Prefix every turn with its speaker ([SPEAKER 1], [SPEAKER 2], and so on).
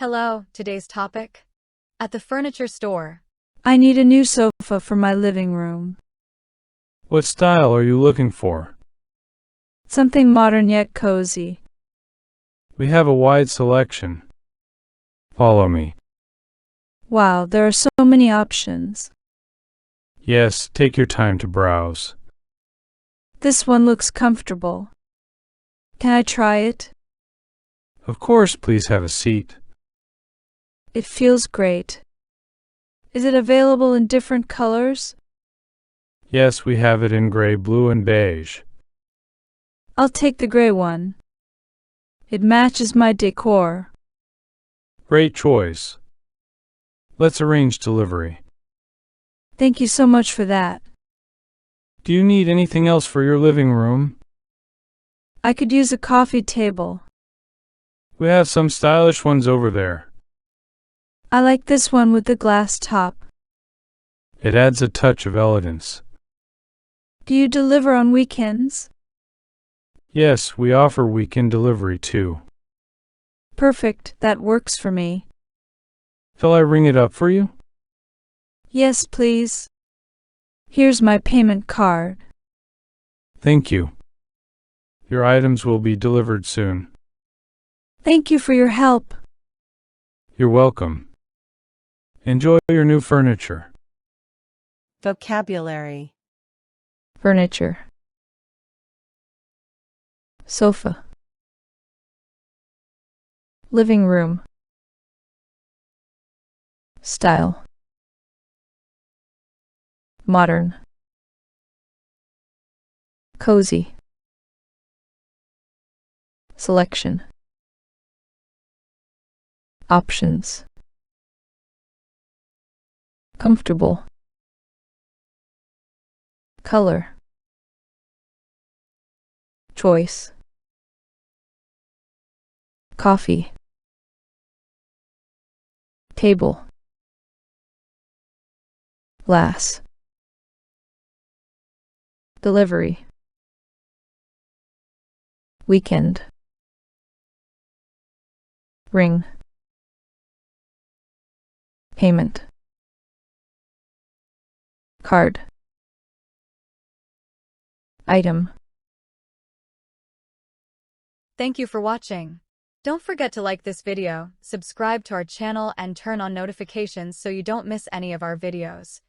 [SPEAKER 1] Hello, today's topic? At the furniture store.
[SPEAKER 2] I need a new sofa for my living room.
[SPEAKER 3] What style are you looking for?
[SPEAKER 2] Something modern yet cozy.
[SPEAKER 3] We have a wide selection. Follow me.
[SPEAKER 2] Wow, there are so many options.
[SPEAKER 3] Yes, take your time to browse.
[SPEAKER 2] This one looks comfortable. Can I try it?
[SPEAKER 3] Of course, please have a seat.
[SPEAKER 2] It feels great. Is it available in different colors?
[SPEAKER 3] Yes, we have it in gray, blue, and beige.
[SPEAKER 2] I'll take the gray one. It matches my decor.
[SPEAKER 3] Great choice. Let's arrange delivery.
[SPEAKER 2] Thank you so much for that.
[SPEAKER 3] Do you need anything else for your living room?
[SPEAKER 2] I could use a coffee table.
[SPEAKER 3] We have some stylish ones over there.
[SPEAKER 2] I like this one with the glass top.
[SPEAKER 3] It adds a touch of elegance.
[SPEAKER 2] Do you deliver on weekends?
[SPEAKER 3] Yes, we offer weekend delivery too.
[SPEAKER 2] Perfect, that works for me.
[SPEAKER 3] Shall I ring it up for you?
[SPEAKER 2] Yes, please. Here's my payment card.
[SPEAKER 3] Thank you. Your items will be delivered soon.
[SPEAKER 2] Thank you for your help.
[SPEAKER 3] You're welcome. Enjoy your new furniture.
[SPEAKER 4] Vocabulary.
[SPEAKER 2] Furniture. Sofa. Living room. Style. Modern. Cozy. Selection. Options. Comfortable. Color. Choice. Coffee. Table. Glass. Delivery. Weekend. Ring. Payment. Card. Item.
[SPEAKER 1] Thank you for watching. Don't forget to like this video, subscribe to our channel and turn on notifications so you don't miss any of our videos.